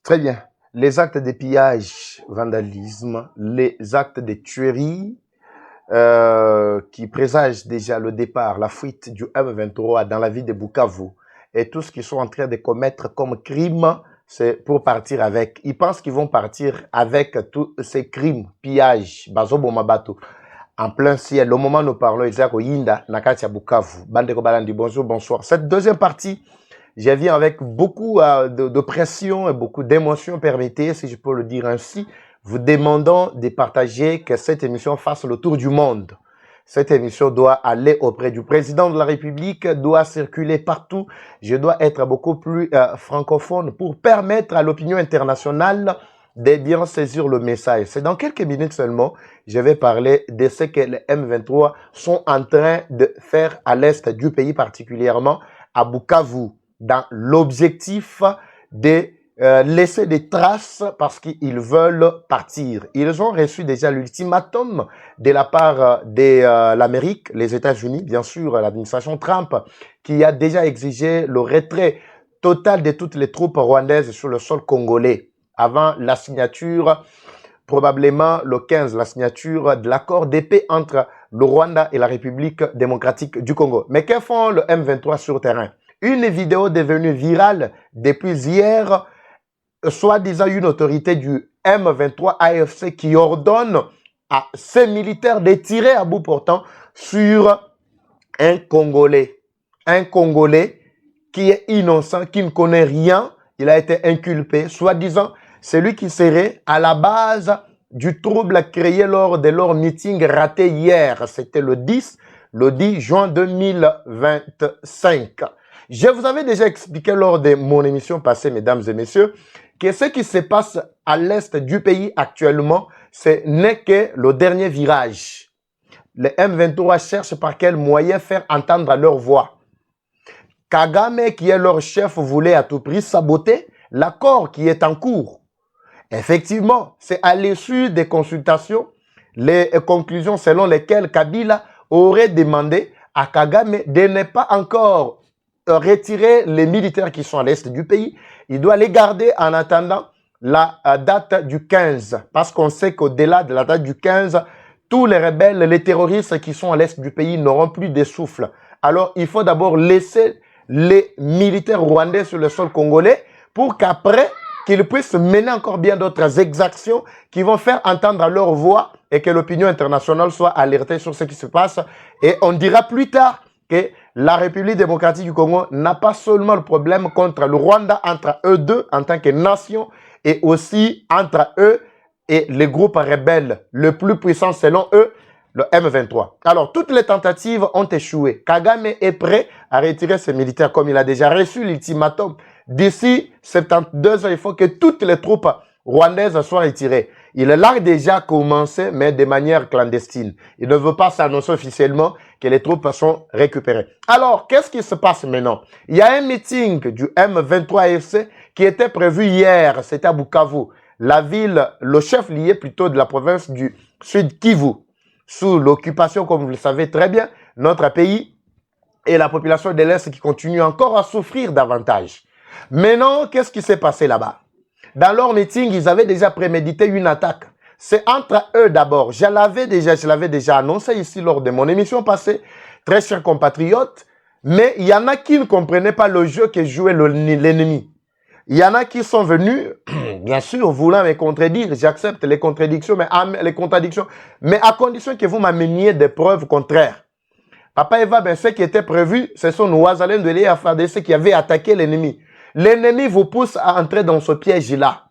Très bien. Les actes de pillage, vandalisme, les actes de tuerie qui présagent déjà le départ, la fuite du M23 dans la ville de Bukavu et tout ce qu'ils sont en train de commettre comme crime, c'est pour partir avec. Ils pensent qu'ils vont partir avec tous ces crimes, pillage, bazobo mabato, en plein ciel. Au moment où nous parlons, Isaac Oyinda, Nakatia Bukavu, Bandeko Balandi, bonjour, bonsoir. Cette deuxième partie, je viens avec beaucoup de pression et beaucoup d'émotions, permettez, si je peux le dire ainsi, vous demandant de partager que cette émission fasse le tour du monde. Cette émission doit aller auprès du président de la République, doit circuler partout. Je dois être beaucoup plus francophone pour permettre à l'opinion internationale de bien saisir le message. C'est dans quelques minutes seulement, je vais parler de ce que les M23 sont en train de faire à l'est du pays, particulièrement à Bukavu, dans l'objectif de laisser des traces parce qu'ils veulent partir. Ils ont reçu déjà l'ultimatum de la part de l'Amérique, les États-Unis, bien sûr, l'administration Trump, qui a déjà exigé le retrait total de toutes les troupes rwandaises sur le sol congolais avant la signature, probablement le 15, la signature de l'accord de paix entre le Rwanda et la République démocratique du Congo. Mais que font le M23 sur terrain? Une vidéo devenue virale depuis hier, soi-disant une autorité du M23 AFC qui ordonne à ses militaires de tirer à bout portant sur un Congolais. Un Congolais qui est innocent, qui ne connaît rien. Il a été inculpé, soi-disant, c'est lui qui serait à la base du trouble créé lors de leur meeting raté hier. C'était le 10 juin 2025. Je vous avais déjà expliqué lors de mon émission passée, mesdames et messieurs, que ce qui se passe à l'est du pays actuellement, ce n'est que le dernier virage. Les M23 cherchent par quel moyen faire entendre leur voix. Kagame, qui est leur chef, voulait à tout prix saboter l'accord qui est en cours. Effectivement, c'est à l'issue des consultations, les conclusions selon lesquelles Kabila aurait demandé à Kagame de ne pas encore retirer les militaires qui sont à l'est du pays. Il doit les garder en attendant la date du 15. Parce qu'on sait qu'au-delà de la date du 15, tous les rebelles, les terroristes qui sont à l'est du pays n'auront plus de souffle. Alors, il faut d'abord laisser les militaires rwandais sur le sol congolais pour qu'après, qu'ils puissent mener encore bien d'autres exactions qui vont faire entendre leur voix et que l'opinion internationale soit alertée sur ce qui se passe. Et on dira plus tard que la République démocratique du Congo n'a pas seulement le problème contre le Rwanda, entre eux deux en tant que nation, et aussi entre eux et les groupes rebelles le plus puissant selon eux, le M23. Alors, toutes les tentatives ont échoué. Kagame est prêt à retirer ses militaires comme il a déjà reçu l'ultimatum. D'ici 72 ans, il faut que toutes les troupes rwandaises soient retirées. Il a déjà commencé, mais de manière clandestine. Il ne veut pas s'annoncer officiellement que les troupes sont récupérées. Alors, qu'est-ce qui se passe maintenant? Il y a un meeting du M23 AFC qui était prévu hier, c'était à Bukavu, la ville, le chef lié plutôt de la province du Sud Kivu, sous l'occupation, comme vous le savez très bien, notre pays et la population de l'Est qui continue encore à souffrir davantage. Maintenant, qu'est-ce qui s'est passé là-bas? Dans leur meeting, ils avaient déjà prémédité une attaque. C'est entre eux d'abord. Je l'avais déjà annoncé ici lors de mon émission passée, très chers compatriotes, mais il y en a qui ne comprenaient pas le jeu que jouait l'ennemi. Il y en a qui sont venus, bien sûr, voulant me contredire. J'accepte les contradictions, mais à condition que vous m'ameniez des preuves contraires. Papa Eva, ben, ce qui était prévu, ce sont Ouazalem de l'EFADC qui avaient attaqué l'ennemi. L'ennemi vous pousse à entrer dans ce piège-là.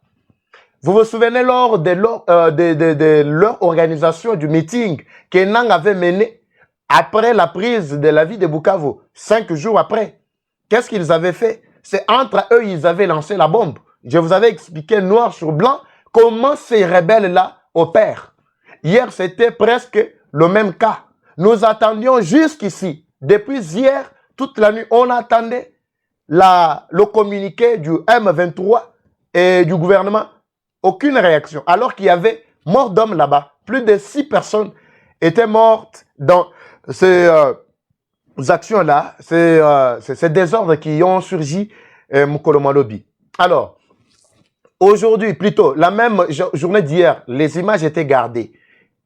Vous vous souvenez lors de leur organisation du meeting que Nang avait mené après la prise de la ville de Bukavu, 5 jours après. Qu'est-ce qu'ils avaient fait? C'est entre eux, ils avaient lancé la bombe. Je vous avais expliqué noir sur blanc comment ces rebelles-là opèrent. Hier, c'était presque le même cas. Nous attendions jusqu'ici. Depuis hier, toute la nuit, on attendait le communiqué du M23 et du gouvernement. Aucune réaction. Alors qu'il y avait mort d'hommes là-bas. Plus de 6 personnes étaient mortes dans ces actions-là, ces désordres qui ont surgi Mukolo Malobi. Alors, Aujourd'hui, plutôt, la même journée d'hier, les images étaient gardées.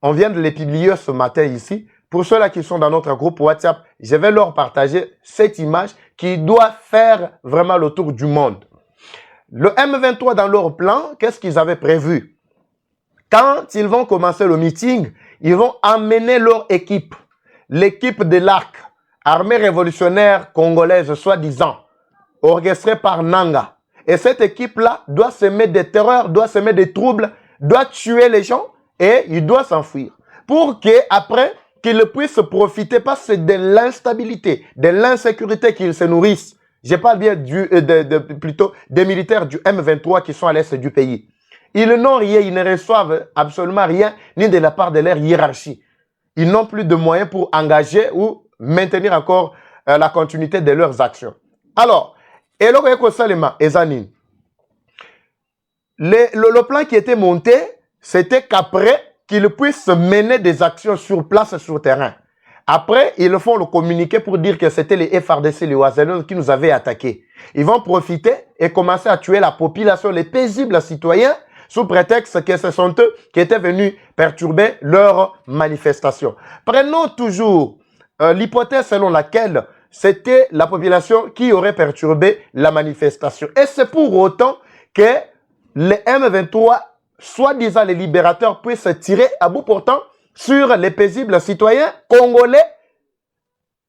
On vient de les publier ce matin ici. Pour ceux-là qui sont dans notre groupe WhatsApp, je vais leur partager cette image qui doit faire vraiment le tour du monde. Le M23, dans leur plan, qu'est-ce qu'ils avaient prévu? Quand ils vont commencer le meeting, ils vont amener leur équipe, l'équipe de l'ARC, Armée révolutionnaire congolaise, soi-disant, orchestrée par Nanga. Et cette équipe-là doit semer des terreurs, doit semer des troubles, doit tuer les gens et il doit s'enfuir. Pour qu'après, qu'ils puissent profiter, parce que c'est de l'instabilité, de l'insécurité qu'ils se nourrissent. Je parle bien plutôt des militaires du M23 qui sont à l'est du pays. Ils n'ont rien, ils ne reçoivent absolument rien, ni de la part de leur hiérarchie. Ils n'ont plus de moyens pour engager ou maintenir encore la continuité de leurs actions. Alors, le plan qui était monté, c'était qu'après, qu'ils puissent mener des actions sur place, sur terrain. Après, ils font le communiqué pour dire que c'était les FRDC, les Ouazanons qui nous avaient attaqués. Ils vont profiter et commencer à tuer la population, les paisibles citoyens, sous prétexte que ce sont eux qui étaient venus perturber leur manifestation. Prenons toujours l'hypothèse selon laquelle c'était la population qui aurait perturbé la manifestation. Et c'est pour autant que les M23, soi-disant les libérateurs, puissent tirer à bout portant sur les paisibles citoyens congolais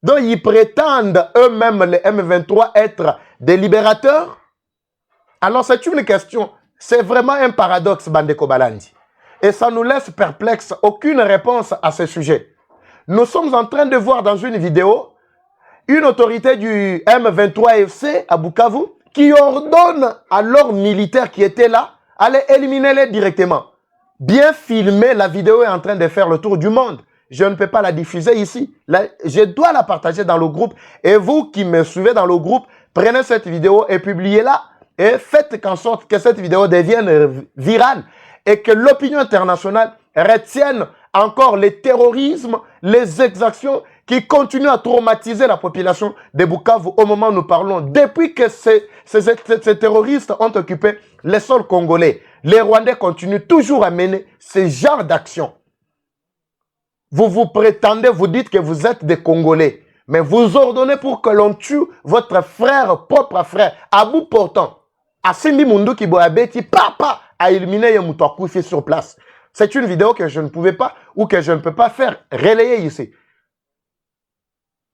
dont ils prétendent eux-mêmes, les M23, être des libérateurs. Alors c'est une question, c'est vraiment un paradoxe, Bandeko Balandi. Et ça nous laisse perplexes, aucune réponse à ce sujet. Nous sommes en train de voir dans une vidéo une autorité du M23FC à Bukavu qui ordonne à leurs militaires qui étaient là d'aller éliminer-les directement. Bien filmé, la vidéo est en train de faire le tour du monde. Je ne peux pas la diffuser ici. Je dois la partager dans le groupe. Et vous qui me suivez dans le groupe, prenez cette vidéo et publiez-la. Et faites en sorte que cette vidéo devienne virale et que l'opinion internationale retienne encore les terrorismes, les exactions qui continuent à traumatiser la population de Bukavu au moment où nous parlons. Depuis que ces terroristes ont occupé les sols congolais, les Rwandais continuent toujours à mener ce genre d'action. Vous vous prétendez, vous dites que vous êtes des Congolais, mais vous ordonnez pour que l'on tue votre frère, propre frère, à bout portant. Asimbi Mundu Kiboabeti, papa, a éliminé Yamutokoufi sur place. C'est une vidéo que je ne pouvais pas ou que je ne peux pas faire relayer ici.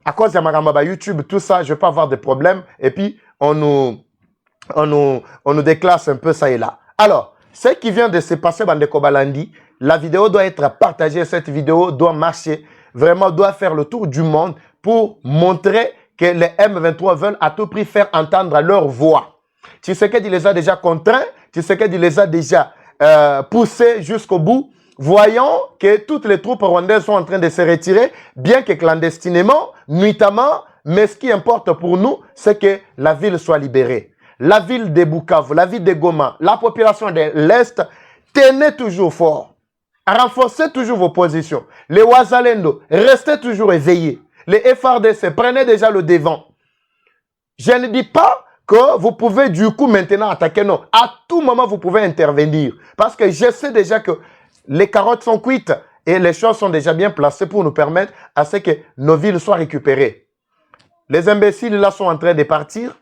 À cause de ma YouTube, tout ça, je peux avoir des problèmes. Et puis, on nous déclasse un peu ça et là. Alors, ce qui vient de se passer, Bandeko Balandi, la vidéo doit être partagée. Cette vidéo doit marcher, vraiment doit faire le tour du monde pour montrer que les M23 veulent à tout prix faire entendre leur voix. Tshisekedi les a déjà contraints, Tshisekedi les a déjà poussés jusqu'au bout. Voyons que toutes les troupes rwandaises sont en train de se retirer, bien que clandestinement, nuitamment, mais ce qui importe pour nous, c'est que la ville soit libérée. La ville de Bukavu, la ville de Goma, la population de l'Est, tenez toujours fort. Renforcez toujours vos positions. Les Ouazalendo, restez toujours éveillés. Les FRDC, prenez déjà le devant. Je ne dis pas que vous pouvez du coup maintenant attaquer, non. À tout moment, vous pouvez intervenir. Parce que je sais déjà que les carottes sont cuites et les choses sont déjà bien placées pour nous permettre à ce que nos villes soient récupérées. Les imbéciles là sont en train de partir.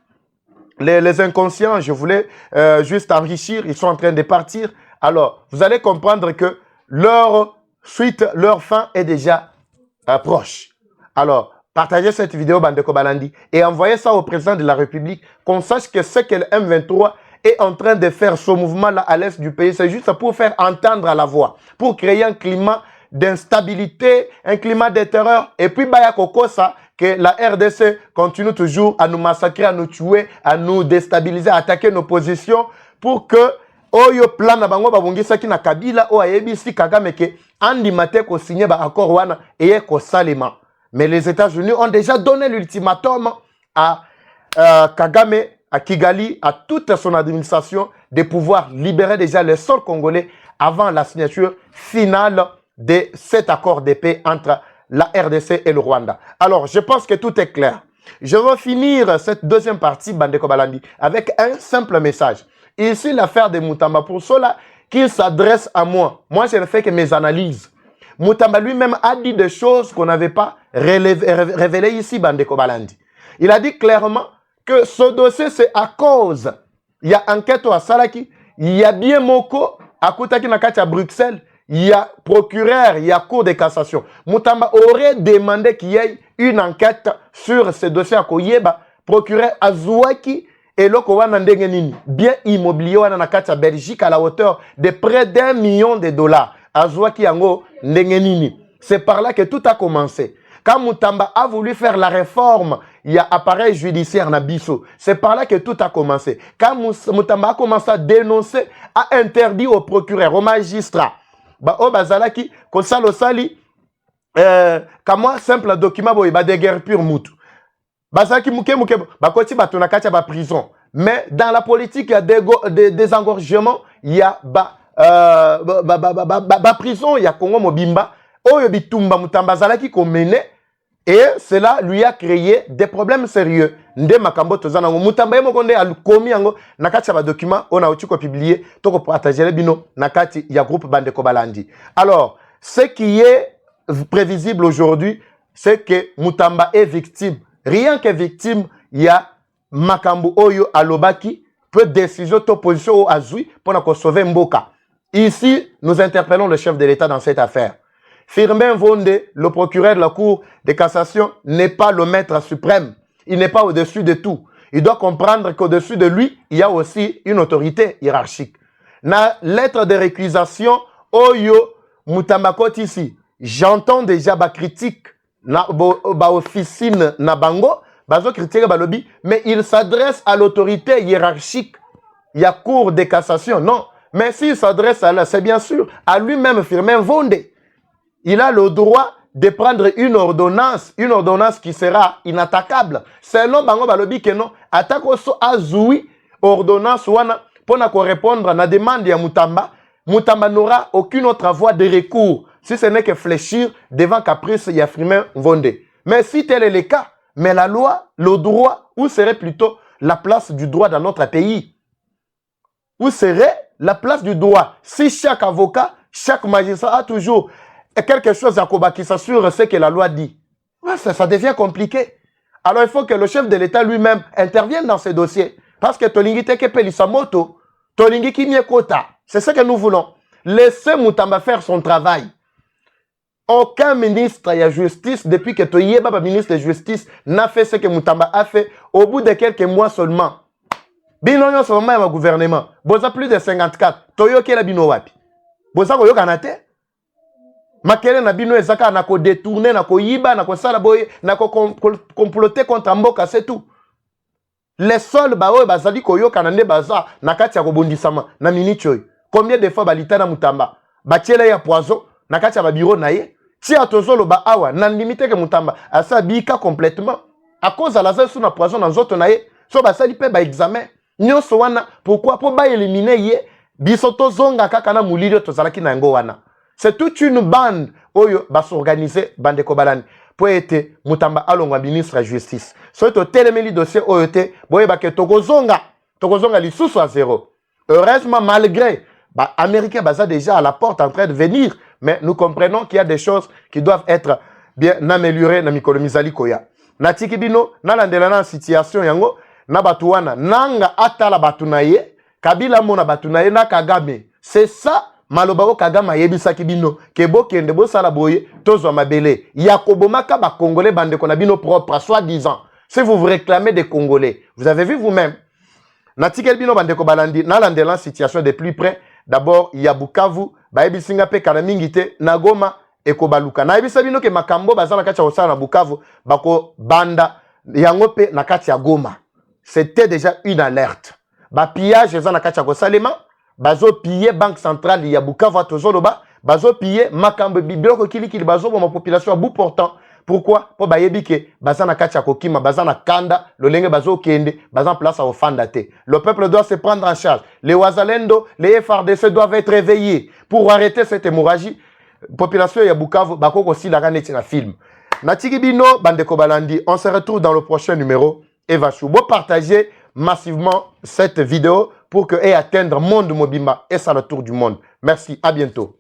Les inconscients, je voulais juste enrichir, ils sont en train de partir. Alors, vous allez comprendre que leur suite, leur fin est déjà proche. Alors, partagez cette vidéo, Bandeko Balandi, et envoyez ça au président de la République, qu'on sache que ce que le M23 est en train de faire, ce mouvement-là à l'est du pays, c'est juste pour faire entendre la voix, pour créer un climat d'instabilité, un climat de terreur, et puis Baya Kokosa, que la RDC continue toujours à nous massacrer, à nous tuer, à nous déstabiliser, à attaquer nos positions, pour que Oyo plan na bango babongisa ki na Kabila o ayebisi Kagame ke andi mate ko signer ba accord wana eye ko salema. Mais les États-Unis ont déjà donné l'ultimatum à Kagame, à Kigali, à toute son administration de pouvoir libérer déjà les sols congolais avant la signature finale de cet accord de paix entre la RDC et le Rwanda. Alors, je pense que tout est clair. Je vais finir cette deuxième partie, Bandeko Balandi, avec un simple message. Ici, l'affaire de Moutamba, pour cela qu'il s'adresse à moi, moi, je ne fais que mes analyses. Moutamba lui-même a dit des choses qu'on n'avait pas révélées ici, Bandeko Balandi. Il a dit clairement que ce dossier, c'est à cause. Il y a enquête à Salaki, il y a bien Moko, à Koutaki Nakati à Bruxelles, il y a procureur, il y a cour de cassation. Moutamba aurait demandé qu'il y ait une enquête sur ce dossier à Koyeba, procureur Azouaki et Lokowana Ndengenini, bien immobilier wana Nakati à Belgique à la hauteur de près d'1 million de dollars. Azouaki Yango Ndengenini. C'est par là que tout a commencé. Quand Moutamba a voulu faire la réforme, il y a appareil judiciaire Nabiso. C'est par là que tout a commencé. Quand Moutamba a commencé à dénoncer, a interdit au procureur, au magistrat, au bazalaki, kosalo sali, kama simple document boy ba de guerre pure mutu. Bazalaki muke bakoti batonakacha ba prison. Mais dans la politique, il y a des engorgements, il y a prison, il y a Congo Mobimba, oyo bitumba Moutamba zalaki ko mené. Et cela lui a créé des problèmes sérieux. Nde makambo tozana ngo Moutamba yemo konde alkomi yango nakati ba document on a ko publier toko partager bino nakati ya groupe Bandeko Balandi. Alors, ce qui est prévisible aujourd'hui, c'est que Moutamba est victime. Rien que victime, il y a makambo oyo alobaki peu de décision to position au azui pour sauver Mboka. Ici, nous interpellons le chef de l'État dans cette affaire. Firmin Vonde, le procureur de la Cour de cassation, n'est pas le maître suprême. Il n'est pas au-dessus de tout. Il doit comprendre qu'au-dessus de lui, il y a aussi une autorité hiérarchique. Na lettre de récusation, Oyo Moutambakot ici, j'entends déjà ma critique, na officine na bango, bazo critique balobi, mais il s'adresse à l'autorité hiérarchique. Il y a Cour de cassation, non. Mais s'il s'adresse à là, c'est bien sûr à lui-même Firmin Vonde. Il a le droit de prendre une ordonnance qui sera inattaquable. Selon Bango Balobi que non, attaque azoui ordonnance wana pour répondre à la demande de Moutamba. Moutamba n'aura aucune autre voie de recours si ce n'est que fléchir devant caprice Yafrimen Vonde. Mais si tel est le cas, mais la loi, le droit, où serait plutôt la place du droit dans notre pays? Où serait la place du droit si chaque avocat, chaque magistrat a toujours quelque chose à combattre qui s'assure ce que la loi dit? Ça devient compliqué. Alors il faut que le chef de l'État lui-même intervienne dans ces dossiers. Parce que Tolingi Teke Pelisamoto, Tolingi Kimiekota, c'est ce que nous voulons. Laissez Moutamba faire son travail. Aucun ministre de la justice, depuis que Toyeba, ministre de la justice, n'a fait ce que Moutamba a fait au bout de quelques mois seulement. Binoyo seulement un gouvernement. Boza plus de 54. Toyo Kela Bino Wapi. Boza Koyo Kanate. Makele na bino ezaka na ko détourner na ko yiba na ko sala boye na ko comploter contre Mboka, c'est tout. Les seuls baoye bazali koyo kanande baza na kati ya kobondisama na minichoy. Combien de fois balita na Moutamba batiela ya poison na kati ya ba bureau na ye ti atozolo ba awa na limite ke Moutamba asa bika complètement à cause de la sous na poison na nzoto na ye so basali pe ba examen nyonso wana pourquoi pour ba éliminer ye bisoto zonga kaka na mulilo tozalaki na ngo wana. C'est toute une bande oyo va s'organiser Bandeko Balandi pour être Moutamba alongwa ministre de la justice. Soit au téléméli dossier oyote boye ba ke tokozonga lisusu à zéro. Heureusement malgré Américains baza déjà à la porte en train de venir, mais nous comprenons qu'il y a des choses qui doivent être bien améliorées na mikolo mizali koya. Na tikibino na landela na situation yango na batuwana nanga atala batunaye Kabila mona batunaye na Kagame. C'est ça Malobao Kagame yebisaki bino kebo kende bo sala boye tozo mabele yakobomaka ba congolais bande kona bino propre soi-disant. Si vous vous réclamez des Congolais, vous avez vu vous-même. Natikel bino bande ko balandi na landela situation de plus près. D'abord il y a Bukavu, ba yebisinga pe kana mingite na Goma e ko baluka. Na yebisa bino ke makambo bazana kati ya osala na Bukavu bako banda yango pe na kati ya Goma. C'était déjà une alerte. Ba pillage ezana kati ya ko salema. Bazo piller banque centrale ya Bukavu tozoloba bazo piller makambo bibloko kilikili bazo pour ma population à bout portant. Pourquoi? Pour bayebi ke bazana kacha kokima bazana kanda lolenge bazo kende bazan place à ofandate. Le peuple doit se prendre en charge. Les Wazalendo, les FRDC doivent être réveillés pour arrêter cette hémorragie. Population ya Bukavu bakoko si la ganeti na film. Natiki bino Bandeko Balandi, on se retrouve dans le prochain numéro. Eva Choubo, partagez massivement cette vidéo pour que ait atteindre monde mobimba et ça le tour du monde. Merci, à bientôt.